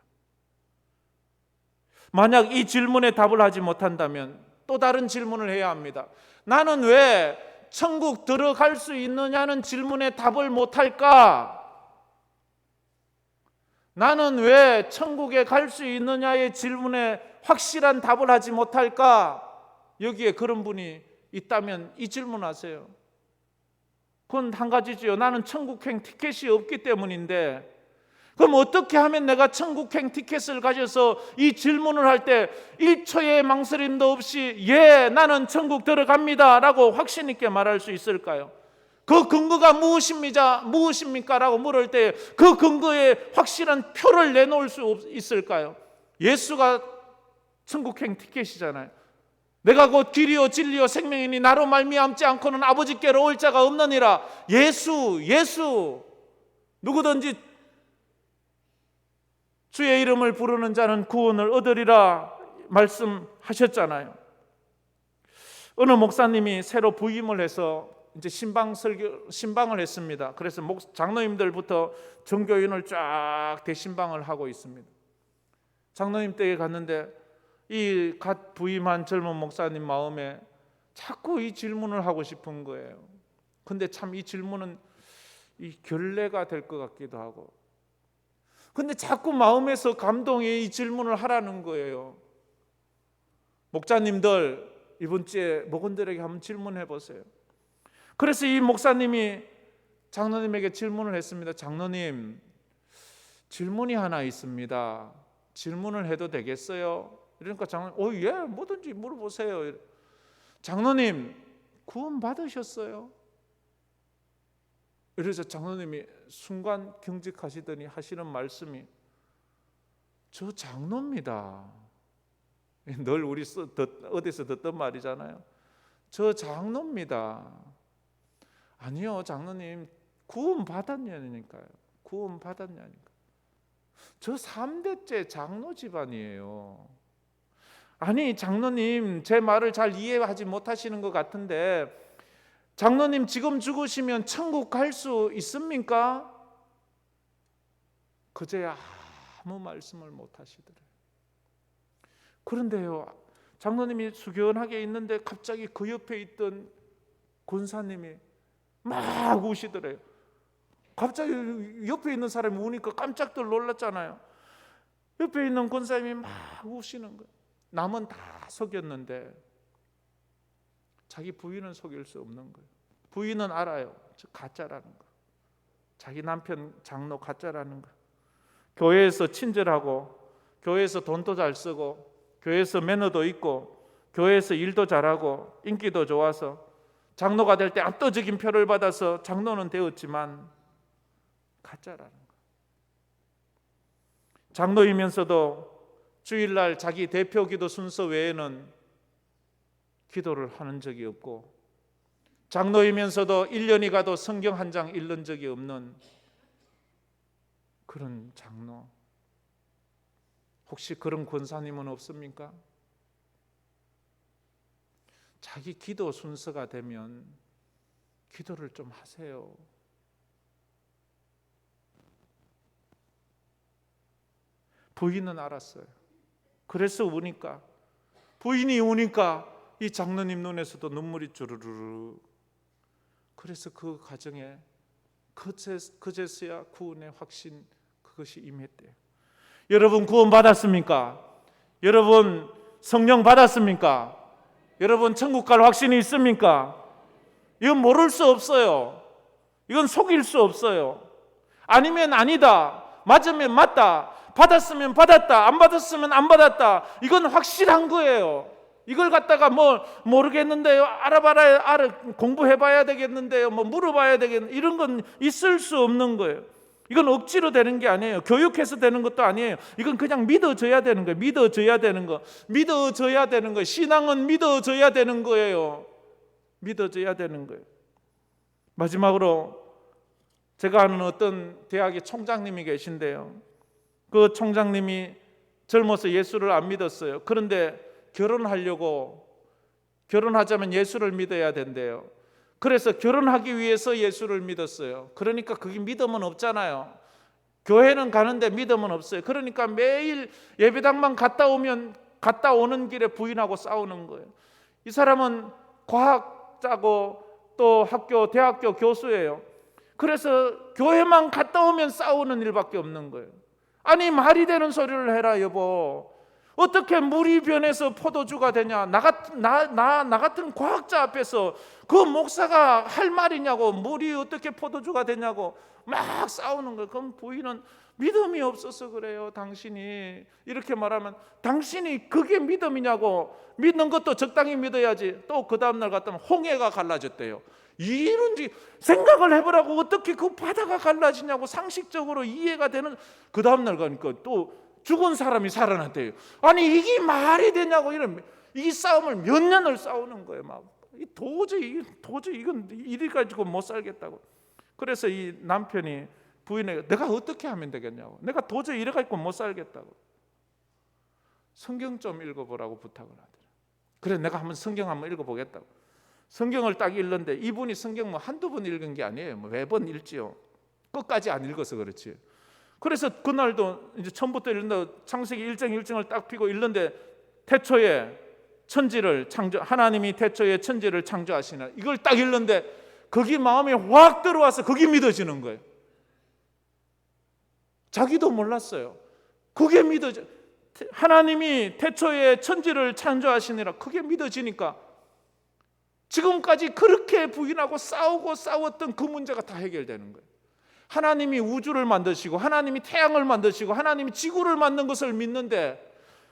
만약 이 질문에 답을 하지 못한다면 또 다른 질문을 해야 합니다. 나는 왜 천국 들어갈 수 있느냐는 질문에 답을 못할까? 나는 왜 천국에 갈 수 있느냐의 질문에 확실한 답을 하지 못할까? 여기에 그런 분이 있다면 이 질문하세요. 그건 한 가지지요. 나는 천국행 티켓이 없기 때문인데, 그럼 어떻게 하면 내가 천국행 티켓을 가져서 이 질문을 할 때 1초의 망설임도 없이 예, 나는 천국 들어갑니다 라고 확신 있게 말할 수 있을까요? 그 근거가 무엇입니까? 라고 물을 때 그 근거에 확실한 표를 내놓을 수 있을까요? 예수가 천국행 티켓이잖아요. 내가 곧 길이요 진리요 생명이니 나로 말미암지 않고는 아버지께로 올 자가 없느니라. 예수 누구든지 주의 이름을 부르는 자는 구원을 얻으리라 말씀하셨잖아요. 어느 목사님이 새로 부임을 해서 이제 신방을 했습니다. 그래서 장로님들부터 정교인을 쫙 대신방을 하고 있습니다. 장로님 댁에 갔는데 이 갓 부임한 젊은 목사님 마음에 자꾸 이 질문을 하고 싶은 거예요. 근데 참 이 질문은 이 결례가 될 것 같기도 하고, 근데 자꾸 마음에서 감동이 이 질문을 하라는 거예요. 목자님들 이번 주에 목원들에게 한번 질문해 보세요. 그래서 이 목사님이 장로님에게 질문을 했습니다. 장로님, 질문이 하나 있습니다. 질문을 해도 되겠어요? 그러니까 장로님, 예, 뭐든지 물어보세요. 장로님, 구원 받으셨어요? 그래서 장로님이 순간 경직하시더니 하시는 말씀이, 저 장로입니다. 늘 우리 어디서 듣던 말이잖아요. 저 장로입니다. 아니요, 장로님, 구원 받았냐니까요. 구원 받았냐니까. 저 3대째 장로 집안이에요. 아니, 장로님, 제 말을 잘 이해하지 못하시는 것 같은데, 장로님 지금 죽으시면 천국 갈 수 있습니까? 그제야 아무 말씀을 못 하시더래요. 그런데요, 장로님이 숙연하게 있는데 갑자기 그 옆에 있던 권사님이 막 우시더래요. 갑자기 옆에 있는 사람이 우니까 깜짝들 놀랐잖아요. 옆에 있는 권사님이 막 우시는 거예요. 남은 다 속였는데 자기 부인은 속일 수 없는 거예요. 부인은 알아요. 저 가짜라는 거. 자기 남편 장로 가짜라는 거. 교회에서 친절하고, 교회에서 돈도 잘 쓰고, 교회에서 매너도 있고, 교회에서 일도 잘하고, 인기도 좋아서 장로가 될 때 압도적인 표를 받아서 장로는 되었지만 가짜라는 거. 장로이면서도 주일날 자기 대표 기도 순서 외에는 기도를 하는 적이 없고, 장로이면서도 1년이 가도 성경 한 장 읽은 적이 없는 그런 장로. 혹시 그런 권사님은 없습니까? 자기 기도 순서가 되면 기도를 좀 하세요. 부인은 알았어요. 그래서 우니까, 부인이 우니까 이 장로님 눈에서도 눈물이 주르르. 그래서 그 가정에 그제서야 구원의 확신, 그것이 임했대요. 여러분, 구원 받았습니까? 여러분, 성령 받았습니까? 여러분, 천국 갈 확신이 있습니까? 이건 모를 수 없어요. 이건 속일 수 없어요. 아니면 아니다, 맞으면 맞다, 받았으면 받았다, 안 받았으면 안 받았다. 이건 확실한 거예요. 이걸 갖다가 뭐 모르겠는데요, 공부해봐야 되겠는데요, 뭐 물어봐야 되겠는데, 이런 건 있을 수 없는 거예요. 이건 억지로 되는 게 아니에요. 교육해서 되는 것도 아니에요. 이건 그냥 믿어져야 되는 거예요. 믿어져야 되는 거. 믿어져야 되는 거예요. 신앙은 믿어져야 되는 거예요. 믿어져야 되는 거예요. 마지막으로 제가 아는 어떤 대학의 총장님이 계신데요, 그 총장님이 젊어서 예수를 안 믿었어요. 그런데 결혼하자면 예수를 믿어야 된대요. 그래서 결혼하기 위해서 예수를 믿었어요. 그러니까 그게 믿음은 없잖아요. 교회는 가는데 믿음은 없어요. 그러니까 매일 예배당만 갔다 오는 길에 부인하고 싸우는 거예요. 이 사람은 과학자고 또 대학교 교수예요. 그래서 교회만 갔다 오면 싸우는 일밖에 없는 거예요. 아니, 말이 되는 소리를 해라, 여보. 어떻게 물이 변해서 포도주가 되냐? 나 같은 과학자 앞에서 그 목사가 할 말이냐고. 물이 어떻게 포도주가 되냐고 막 싸우는 거예요. 그럼 부인은 믿음이 없어서 그래요. 당신이 이렇게 말하면, 당신이 그게 믿음이냐고. 믿는 것도 적당히 믿어야지. 또 그 다음날 갔다면 홍해가 갈라졌대요. 이런지 생각을 해보라고. 어떻게 그 바다가 갈라지냐고. 상식적으로 이해가 되는. 그 다음날 가니까 또 죽은 사람이 살아났대요. 아니, 이게 말이 되냐고. 이 싸움을 몇 년을 싸우는 거예요. 막 도저히 이건 이리 가지고 못 살겠다고. 그래서 이 남편이 부인에게, 내가 어떻게 하면 되겠냐고. 내가 도저히 이래 가지고 못 살겠다고. 성경 좀 읽어보라고 부탁을 하더라. 그래, 내가 한번 성경 한번 읽어보겠다고. 성경을 딱 읽는데, 이분이 성경 뭐 한두 번 읽은 게 아니에요. 뭐 매번 읽지요. 끝까지 안 읽어서 그렇지. 그래서 그날도 이제 처음부터 읽는다. 창세기 1장 1장을 딱 피고 읽는데, 태초에 천지를 하나님이 태초에 천지를 창조하시나, 이걸 딱 읽는데 거기 마음에 확 들어와서 그게 믿어지는 거예요. 자기도 몰랐어요. 그게 믿어져. 하나님이 태초에 천지를 창조하시니라 그게 믿어지니까 지금까지 그렇게 부인하고 싸웠던 그 문제가 다 해결되는 거예요. 하나님이 우주를 만드시고 하나님이 태양을 만드시고 하나님이 지구를 만든 것을 믿는데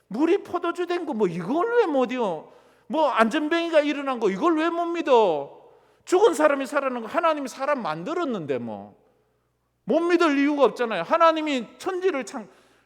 물이 포도주 된 거 뭐 이걸 왜 못이요? 뭐 안전병이가 일어난 거 이걸 왜 못 믿어? 죽은 사람이 살아난 거 하나님이 사람 만들었는데 뭐 못 믿을 이유가 없잖아요. 하나님이 천지를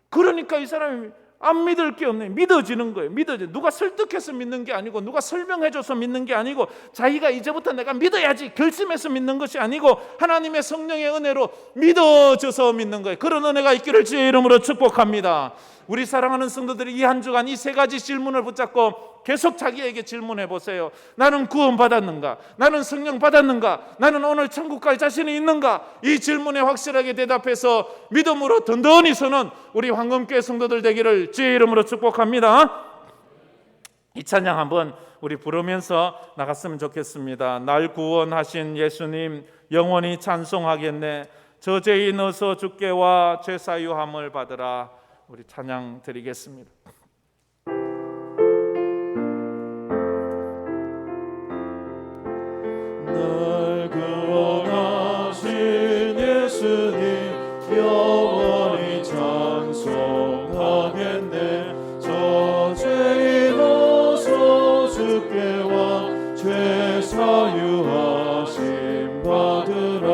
그러니까 이 사람이 안 믿을 게 없네. 믿어지는 거예요. 누가 설득해서 믿는 게 아니고 누가 설명해줘서 믿는 게 아니고 자기가 이제부터 내가 믿어야지 결심해서 믿는 것이 아니고 하나님의 성령의 은혜로 믿어져서 믿는 거예요. 그런 은혜가 있기를 주의 이름으로 축복합니다. 우리 사랑하는 성도들이 이 한 주간 이 세 가지 질문을 붙잡고 계속 자기에게 질문해 보세요. 나는 구원 받았는가? 나는 성령 받았는가? 나는 오늘 천국 갈 자신이 있는가? 이 질문에 확실하게 대답해서 믿음으로 든든히 서는 우리 황금교회 성도들 되기를 주의 이름으로 축복합니다. 이 찬양 한번 우리 부르면서 나갔으면 좋겠습니다. 날 구원하신 예수님 영원히 찬송하겠네. 저 죄인 어서 주께 와 죄 사유함을 받으라. 우리 찬양 드리겠습니다. 날 구원하신 예수님 영원히 찬송하겠네. 저 죄인 어서 주께 와 죄 사유하심 받으라.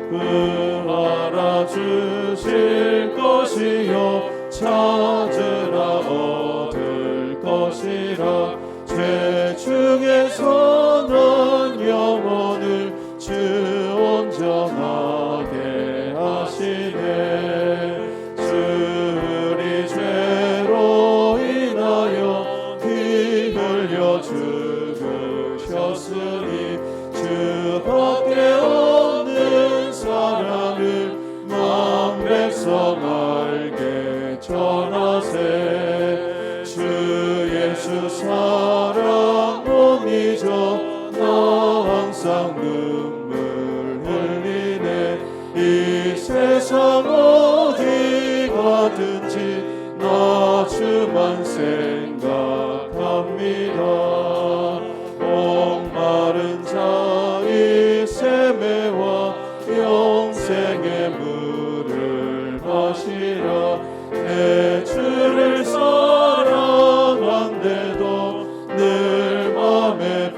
구하라 주실 것이요 찾으라 얻을 것이라. 죄 중에서 난 영혼을 주 온전하게 하시네. 주리 죄로 인하여 피 흘려 죽으셨으니 주밖에 없는 사랑을 만 백성 알게 전하세. 주 예수 사랑 못 잊어 나 항상 눈물 흘리네. 이 세상 어디 가든지 나 주만 생각합니다. 목마른 자의 세매와 영생의 물을 마시라. 내 주를 사랑한데도 늘 맘에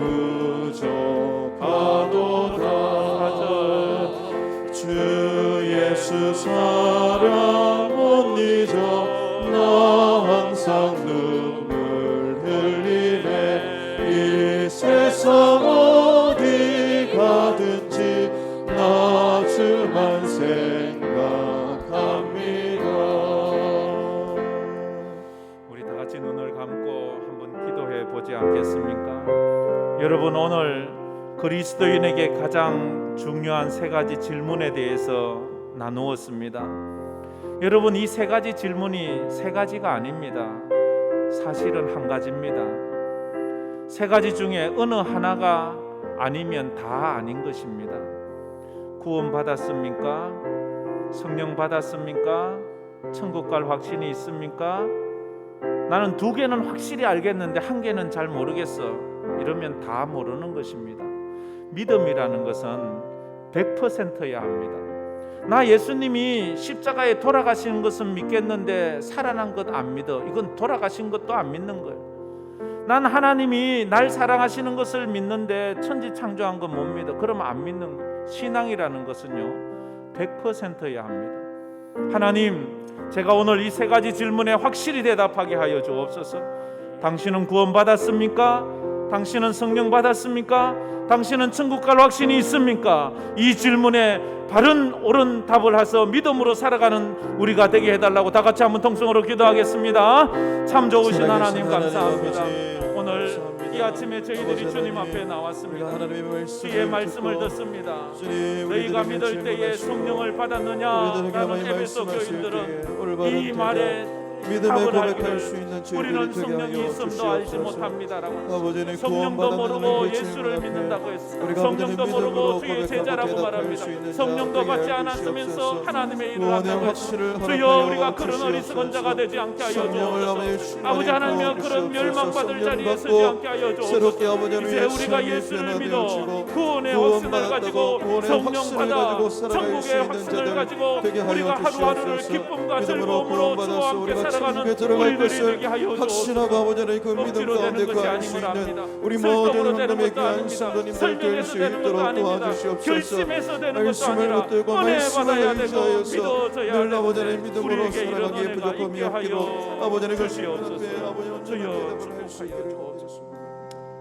부족하도다. 주 예수 사랑 못 잊어 나 항상 눈물 흘리네. 이 세상 어디 가든지 나 주만 생각합니다. 우리 다 같이 눈을 감고 한번 기도해 보지 않겠습니까? 여러분 오늘 그리스도인에게 가장 중요한 세 가지 질문에 대해서 나누었습니다. 여러분 이 세 가지 질문이 세 가지가 아닙니다. 사실은 한 가지입니다. 세 가지 중에 어느 하나가 아니면 다 아닌 것입니다. 구원 받았습니까? 성령 받았습니까? 천국 갈 확신이 있습니까? 나는 두 개는 확실히 알겠는데 한 개는 잘 모르겠어. 이러면 다 모르는 것입니다. 믿음이라는 것은 100%여야 합니다. 나 예수님이 십자가에 돌아가신 것은 믿겠는데 살아난 것 안 믿어. 이건 돌아가신 것도 안 믿는 거예요. 난 하나님이 날 사랑하시는 것을 믿는데 천지 창조한 건 못 믿어. 그러면 안 믿는 거예요. 신앙이라는 것은요 100%여야 합니다. 하나님, 제가 오늘 이 세 가지 질문에 확실히 대답하게 하여 주옵소서. 당신은 구원 받았습니까? 당신은 성령 받았습니까? 당신은 천국 갈 확신이 있습니까? 이 질문에 바른 옳은 답을 해서 믿음으로 살아가는 우리가 되게 해달라고 다 같이 한번 통성으로 기도하겠습니다. 참 좋으신 하나님 감사합니다. 오늘 이 아침에 저희들이 주님 앞에 나왔습니다. 주의 말씀을 듣습니다. 너희가 믿을 때에 성령을 받았느냐? 라는 에베소 교인들은 이 말에 믿음의 답을 고백할 수 알기를 있는 저희들이 우리는 되게 성령이 하여 있음도 알지 주시옵소서. 못합니다라고 아버지는 성령도 구원받았는 모르고 그 예수를 질문 믿는다고 앞에 했습니다. 우리가 성령도 아버지는 모르고 믿음으로 주의 고백하고 제자라고 대답할 말합니다. 수 있는 성령도 자들에게 받지 하여 않았으면서 주시옵소서. 하나님의 일을 구원의 한다고 확신을 했습니다. 주여 허락하여 우리가 그런 어리석은 주시옵소서. 자가 되지 않게 하여 성령을 아버지 주옵소서. 충만히 아버지 하나님여 그런 부어주시옵소서. 멸망받을 성령 자리에 서지 받고 않게 하여 새롭게 주옵소서. 아버지는 이제 우리가 예수를 믿어 구원의 확신을 가지고 성령 받아 천국의 확신을 가지고 우리가 하루하루를 기쁨과 즐거움으로 주와 함께 살아가는 우리들이 되게 하여 확신하고 아버지는 그 믿음 억지로 가운데 되는 것이 거할 수 아님을 있는 압니다. 우리 슬픔으로 모든 되는 하나님의 것도 귀한 아닙니다. 성도님들 될 설명해서 수 되는 것도 있도록 아닙니다. 도와주시옵소서. 결심해서 되는 것도 말씀을 아니라 붙들고 은혜 말씀을 받아야 되고 의지하여서 믿어져야 늘 아버지의 되는데 믿음으로 우리에게 이런 살아가기에 은혜가 부족함이 있게 없기로 하여 아버지는 그 주시옵소서. 앞에 아버지 주여 대답을 할수 있기를 주옵소서. 도와주옵소서.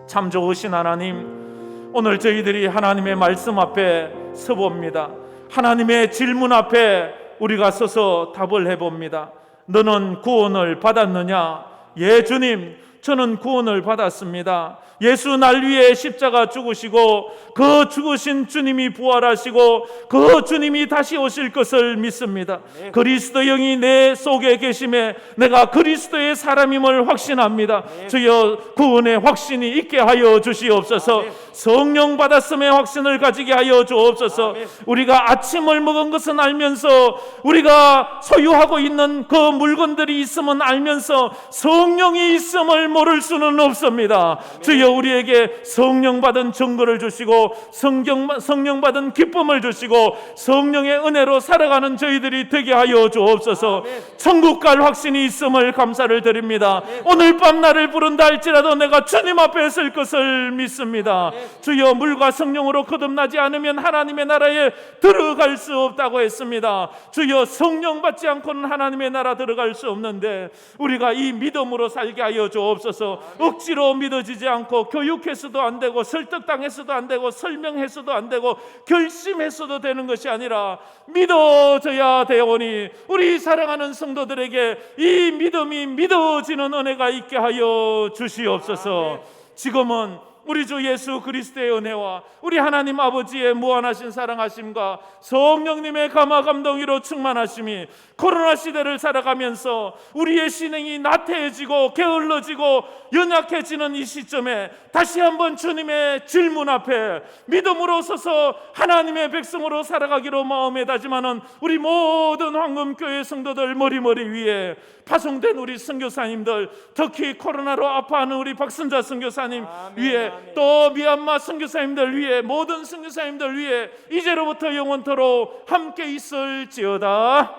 참 좋으신 하나님, 오늘 저희들이 하나님의 말씀 앞에 서봅니다. 하나님의 질문 앞에 우리가 서서 답을 해봅니다. 너는 구원을 받았느냐? 예 주님, 저는 구원을 받았습니다. 예수 날 위해 십자가 죽으시고 그 죽으신 주님이 부활하시고 그 주님이 다시 오실 것을 믿습니다. 그리스도 영이 내 속에 계심에 내가 그리스도의 사람임을 확신합니다. 주여 구원의 확신이 있게 하여 주시옵소서. 성령 받았음의 확신을 가지게 하여 주옵소서. 우리가 아침을 먹은 것은 알면서 우리가 소유하고 있는 그 물건들이 있음은 알면서 성령이 있음을 모를 수는 없습니다. 주여 우리에게 성령 받은 증거를 주시고 성령 받은 기쁨을 주시고 성령의 은혜로 살아가는 저희들이 되게 하여 주옵소서. 천국 갈 확신이 있음을 감사를 드립니다. 오늘 밤 나를 부른다 할지라도 내가 주님 앞에 설 것을 믿습니다. 주여 물과 성령으로 거듭나지 않으면 하나님의 나라에 들어갈 수 없다고 했습니다. 주여 성령 받지 않고는 하나님의 나라 들어갈 수 없는데 우리가 이 믿음으로 살게 하여 주옵소서. 억지로 믿어지지 않고 교육해서도 안 되고 설득당해서도 안 되고 설명해서도 안 되고 결심해서도 되는 것이 아니라 믿어져야 되오니 우리 사랑하는 성도들에게 이 믿음이 믿어지는 은혜가 있게 하여 주시옵소서. 지금은 우리 주 예수 그리스도의 은혜와 우리 하나님 아버지의 무한하신 사랑하심과 성령님의 감화 감동으로 충만하심이 코로나 시대를 살아가면서 우리의 신앙이 나태해지고 게을러지고 연약해지는 이 시점에 다시 한번 주님의 질문 앞에 믿음으로 서서 하나님의 백성으로 살아가기로 마음에 다짐하는 우리 모든 황금교회 성도들 머리 위에 파송된 우리 선교사님들, 특히 코로나로 아파하는 우리 박선자 선교사님 위에 또 미얀마 선교사님들 위에 모든 선교사님들 위에 이제로부터 영원토록 함께 있을지어다.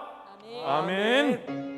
아멘.